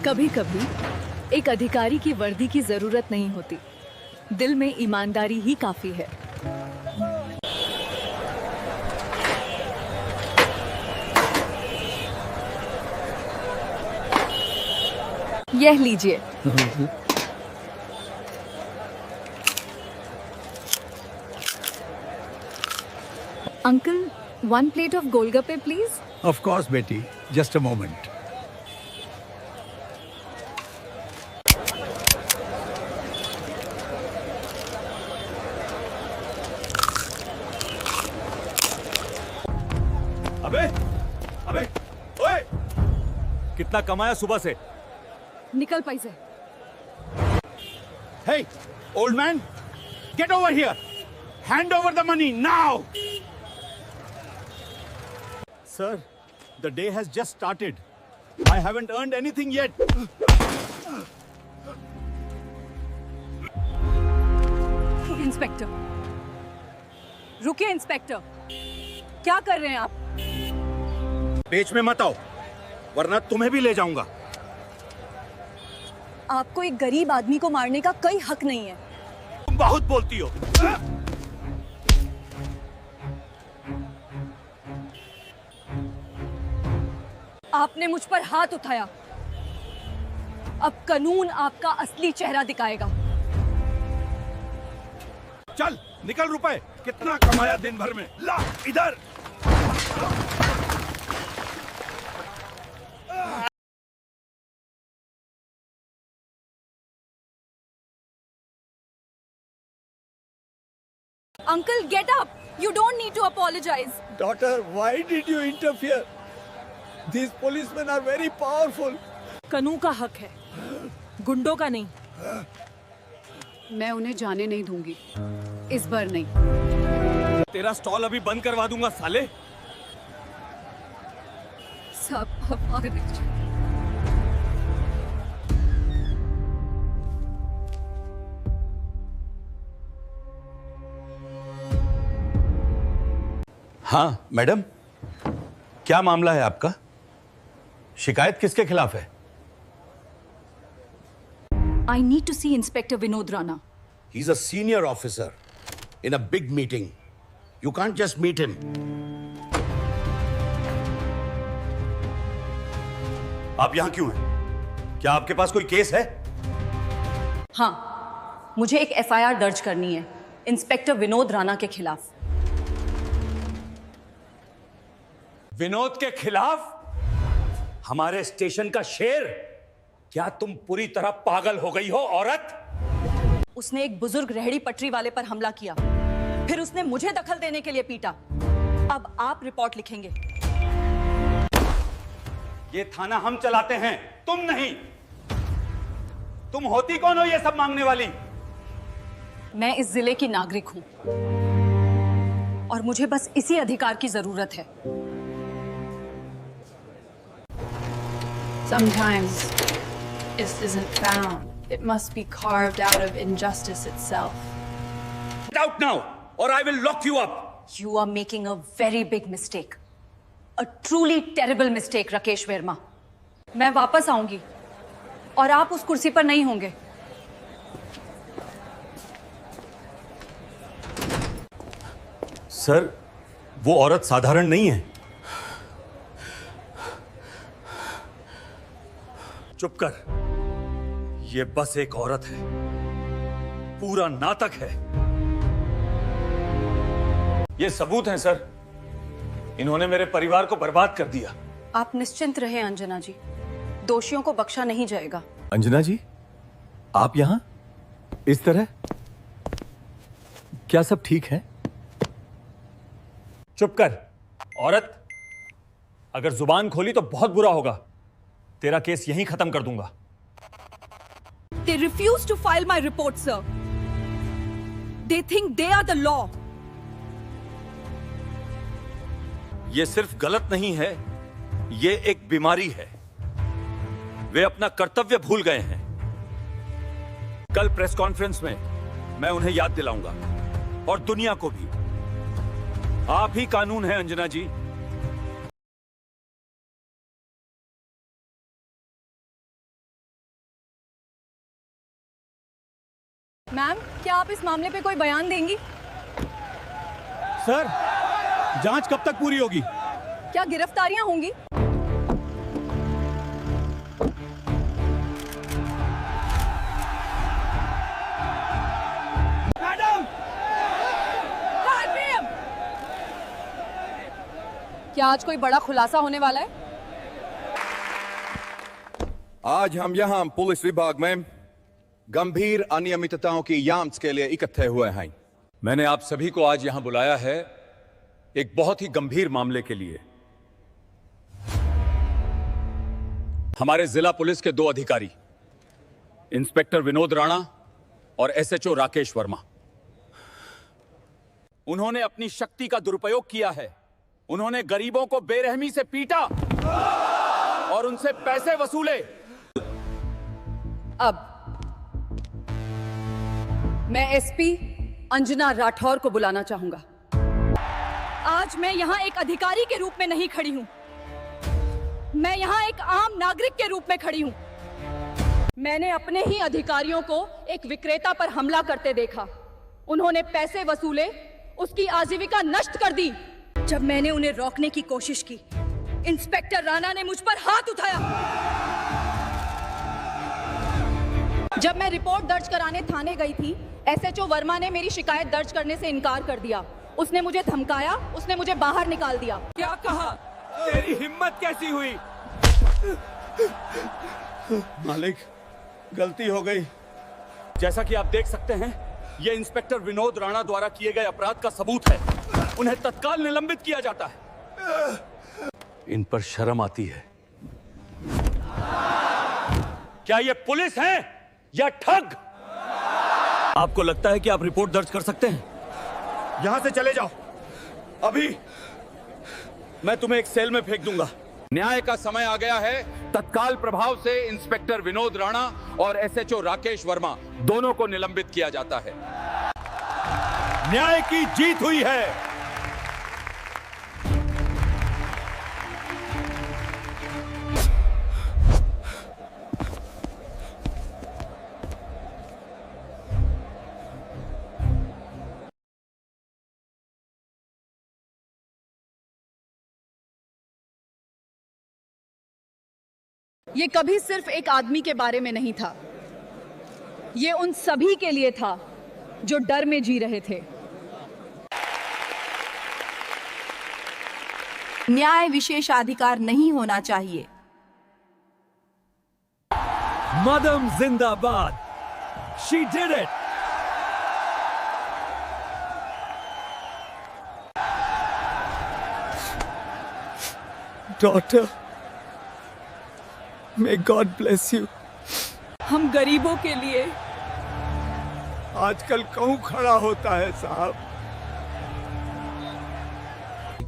कभी कभी एक अधिकारी की वर्दी की जरूरत नहीं होती, दिल में ईमानदारी ही काफी है। यह लीजिए। Uncle, 1 plate of golgappe please. Of course, Betty. Just a moment. अबे, ओए! कितना कमाया सुबह से? निकल पैसे। Hey, old man, get over here. Hand over the money now. Sir, the day has just started. I haven't earned anything yet. Inspector, रुकिए inspector, क्या कर रहे हैं आप? बीच में मत आओ, वरना तुम्हें भी ले जाऊंगा। आपको एक गरीब आदमी को मारने का कोई हक नहीं है। तुम बहुत बोलती हो। आपने मुझ पर हाथ उठाया, अब कानून आपका असली चेहरा दिखाएगा। चल निकल, रुपए कितना कमाया दिन भर में, ला इधर। Uncle, get up. You don't need to apologize. Daughter, why did you interfere? These policemen are very powerful. कानून का हक है, गुंडों का नहीं। मैं उन्हें जाने नहीं दूंगी, इस बार नहीं। तेरा स्टॉल अभी बंद करवा दूंगा साले। सब हमारे। हाँ मैडम, क्या मामला है आपका? शिकायत किसके खिलाफ है? I need to see Inspector Vinod Rana. He's a senior officer in a big meeting. You can't just meet him. आप यहां क्यों हैं? क्या आपके पास कोई केस है? हाँ, मुझे एक FIR दर्ज करनी है इंस्पेक्टर विनोद राणा के खिलाफ। विनोद के खिलाफ? हमारे स्टेशन का शेर? क्या तुम पूरी तरह पागल हो गई हो औरत? उसने एक बुजुर्ग रेहड़ी पटरी वाले पर हमला किया, फिर उसने मुझे दखल देने के लिए पीटा। अब आप रिपोर्ट लिखेंगे। ये थाना हम चलाते हैं, तुम नहीं। तुम होती कौन हो ये सब मांगने वाली? मैं इस जिले की नागरिक हूं और मुझे बस इसी अधिकार की जरूरत है। Sometimes this isn't found. It must be carved out of injustice itself. Get out now, or I will lock you up. You are making a very big mistake. A truly terrible mistake, Rakesh Verma. मैं वापस आऊंगी और आप उस कुर्सी पर नहीं होंगे। सर, वो औरत साधारण नहीं है। चुप कर। ये बस एक औरत है, पूरा नाटक है। ये सबूत हैं सर। इन्होंने मेरे परिवार को बर्बाद कर दिया। आप निश्चिंत रहें अंजना जी, दोषियों को बख्शा नहीं जाएगा। अंजना जी, आप यहां इस तरह? क्या सब ठीक है? चुप कर औरत। अगर जुबान खोली तो बहुत बुरा होगा। तेरा केस यहीं खत्म कर दूंगा। They refuse to file my report, sir. They think they are the law. ये सिर्फ गलत नहीं है, ये एक बीमारी है। वे अपना कर्तव्य भूल गए हैं। कल प्रेस कॉन्फ्रेंस में मैं उन्हें याद दिलाऊंगा और दुनिया को भी। आप ही कानून हैं अंजना जी। मैम, क्या आप इस मामले पे कोई बयान देंगी? सर, जांच कब तक पूरी होगी? क्या गिरफ्तारियां होंगी? क्या आज कोई बड़ा खुलासा होने वाला है? आज हम यहाँ पुलिस विभाग में गंभीर अनियमितताओं की जांच के लिए इकट्ठे हुए हैं। मैंने आप सभी को आज यहां बुलाया है एक बहुत ही गंभीर मामले के लिए। हमारे जिला पुलिस के 2 अधिकारी, इंस्पेक्टर विनोद राणा और एसएचओ राकेश वर्मा, उन्होंने अपनी शक्ति का दुरुपयोग किया है। उन्होंने गरीबों को बेरहमी से पीटा और उनसे पैसे वसूले। अब मैं एसपी अंजना राठौर को बुलाना चाहूंगा। आज मैं यहां एक अधिकारी के रूप में नहीं खड़ी हूं, मैं यहां एक आम नागरिक के रूप में खड़ी हूं। मैंने अपने ही अधिकारियों को एक विक्रेता पर हमला करते देखा। उन्होंने पैसे वसूले, उसकी आजीविका नष्ट कर दी। जब मैंने उन्हें रोकने की कोशिश की, इंस्पेक्टर राणा ने मुझ पर हाथ उठाया। जब मैं रिपोर्ट दर्ज कराने थाने गई थी, एसएचओ वर्मा ने मेरी शिकायत दर्ज करने से इनकार कर दिया। उसने मुझे धमकाया, उसने मुझे बाहर निकाल दिया। क्या कहा? तेरी हिम्मत कैसी हुई? मालिक, गलती हो गई। जैसा कि आप देख सकते हैं, यह इंस्पेक्टर विनोद राणा द्वारा किए गए अपराध का सबूत है। उन्हें तत्काल निलंबित किया जाता है। इन पर शर्म आती है। क्या ये पुलिस है या ठग? आपको लगता है कि आप रिपोर्ट दर्ज कर सकते हैं? यहां से चले जाओ अभी, मैं तुम्हें एक सेल में फेंक दूंगा। न्याय का समय आ गया है। तत्काल प्रभाव से इंस्पेक्टर विनोद राणा और एसएचओ राकेश वर्मा दोनों को निलंबित किया जाता है। न्याय की जीत हुई है। ये कभी सिर्फ एक आदमी के बारे में नहीं था, ये उन सभी के लिए था जो डर में जी रहे थे। न्याय विशेषाधिकार नहीं होना चाहिए। मदम जिंदाबाद। She did it. Daughter, may God bless you. हम गरीबों के लिए आजकल कहूं खड़ा होता है साहब।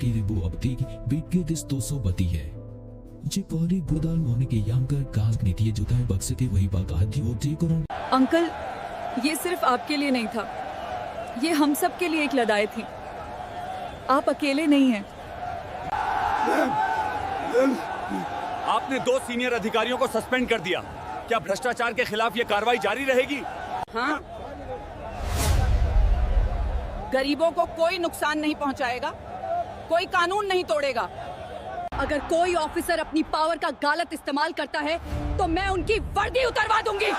그리고 업데이트 빅게드 스토소 버티에 지퍼리 보달 모니게 양가 가스 नीति जोताए बक्से के वही बागाती होती करो। अंकल, ये सिर्फ आपके लिए नहीं था, ये हम सब के लिए एक लड़ाई थी। आप अकेले नहीं हैं। आपने 2 सीनियर अधिकारियों को सस्पेंड कर दिया। क्या भ्रष्टाचार के खिलाफ यह कार्रवाई जारी रहेगी? हाँ, गरीबों को कोई नुकसान नहीं पहुंचाएगा, कोई कानून नहीं तोड़ेगा। अगर कोई ऑफिसर अपनी पावर का गलत इस्तेमाल करता है तो मैं उनकी वर्दी उतरवा दूंगी।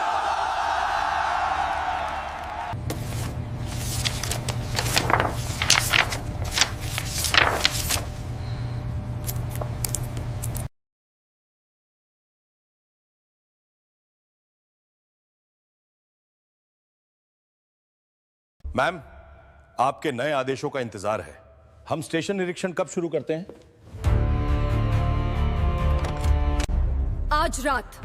मैम, आपके नए आदेशों का इंतजार है। हम स्टेशन निरीक्षण कब शुरू करते हैं? आज रात।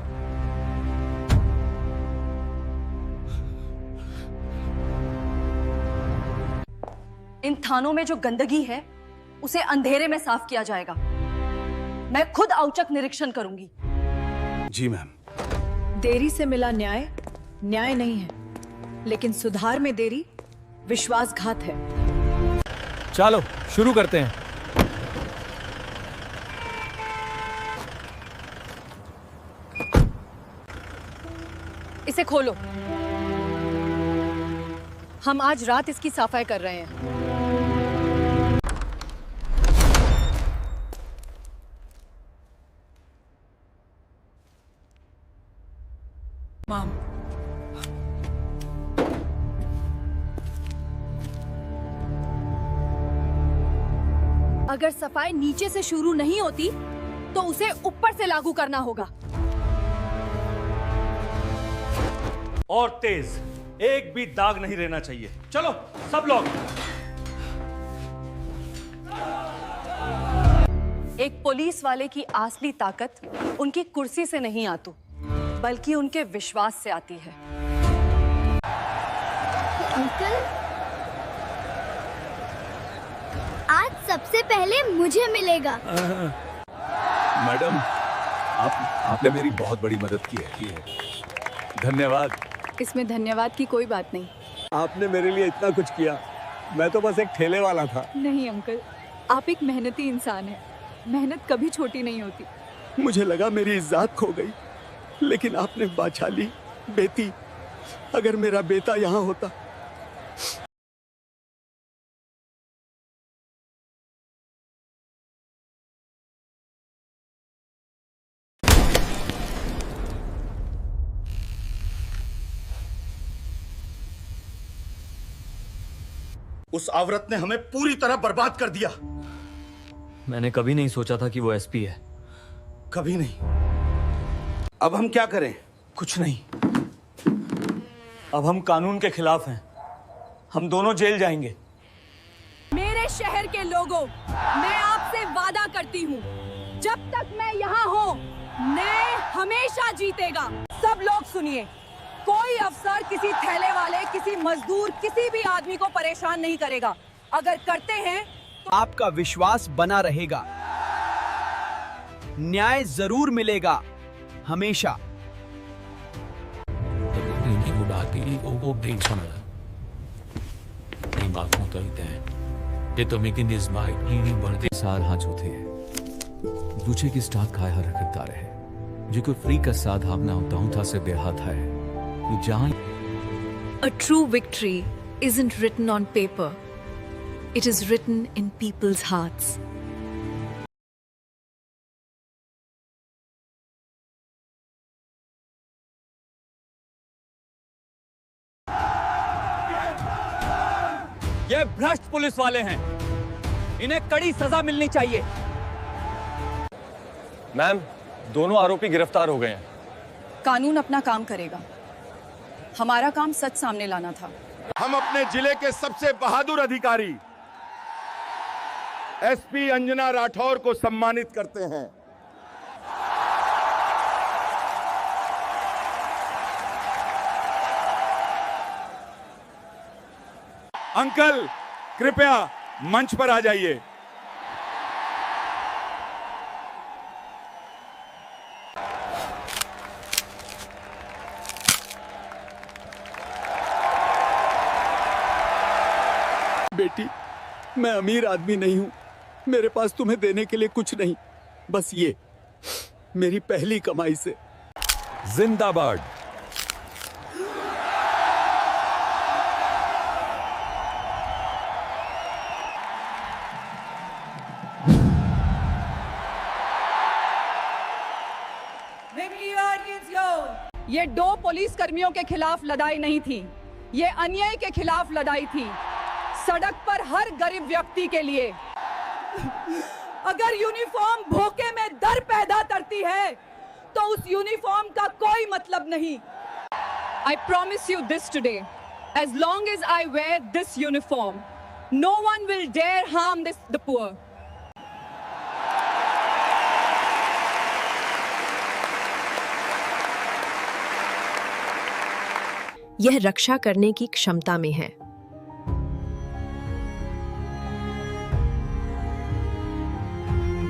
इन थानों में जो गंदगी है उसे अंधेरे में साफ किया जाएगा। मैं खुद औचक निरीक्षण करूंगी। जी मैम। देरी से मिला न्याय न्याय नहीं है, लेकिन सुधार में देरी विश्वासघात है। चलो शुरू करते हैं। इसे खोलो। हम आज रात इसकी सफाई कर रहे हैं। मॉम, अगर सफाई नीचे से शुरू नहीं होती तो उसे ऊपर से लागू करना होगा। और तेज, एक भी दाग नहीं रहना चाहिए। चलो सब लोग। एक पुलिस वाले की असली ताकत उनकी कुर्सी से नहीं आती, बल्कि उनके विश्वास से आती है। अंकल, आज सबसे पहले मुझे मिलेगा। मैडम, आपने मेरी बहुत बड़ी मदद की है। धन्यवाद। इसमें धन्यवाद की कोई बात नहीं। आपने मेरे लिए इतना कुछ किया, मैं तो बस एक ठेले वाला था। नहीं अंकल, आप एक मेहनती इंसान हैं। मेहनत कभी छोटी नहीं होती। मुझे लगा मेरी इज्जत खो गई, लेकिन आपने बचा ली। बेटी, अगर मेरा बेटा यहाँ होता। उस औरत ने हमें पूरी तरह बर्बाद कर दिया। मैंने कभी नहीं सोचा था कि वो एसपी है। कभी नहीं। अब हम क्या करें? कुछ नहीं। अब हम कानून के खिलाफ हैं। हम दोनों जेल जाएंगे। मेरे शहर के लोगों, मैं आपसे वादा करती हूँ, जब तक मैं यहाँ हूँ, न्याय हमेशा जीतेगा। सब लोग सुनिए, कोई अफसर किसी थैले वाले, किसी मजदूर, किसी भी आदमी को परेशान नहीं करेगा। अगर करते हैं तो आपका विश्वास बना रहेगा। न्याय जरूर मिलेगा, हमेशा। दूचे की स्टाक खाया रखता रहे, जो कोई फ्री का साथ भावना होता हूं था से बेहाथ है। A true victory isn't written on paper. It is written in people's hearts. ये भ्रष्ट पुलिस वाले हैं, इन्हें कड़ी सजा मिलनी चाहिए। मैम, दोनों आरोपी गिरफ्तार हो गए हैं। कानून अपना काम करेगा। हमारा काम सच सामने लाना था। हम अपने जिले के सबसे बहादुर अधिकारी एसपी अंजना राठौर को सम्मानित करते हैं। अंकल, कृपया मंच पर आ जाइए। बेटी, मैं अमीर आदमी नहीं हूं। मेरे पास तुम्हें देने के लिए कुछ नहीं, बस ये मेरी पहली कमाई से। जिंदाबाद। ये दो पुलिस कर्मियों के खिलाफ लड़ाई नहीं थी, ये अन्याय के खिलाफ लड़ाई थी, सड़क पर हर गरीब व्यक्ति के लिए। अगर यूनिफॉर्म भूखे में डर पैदा करती है तो उस यूनिफॉर्म का कोई मतलब नहीं। I promise you this today, as long as I wear this uniform, no one will dare harm the poor. यह रक्षा करने की क्षमता में है।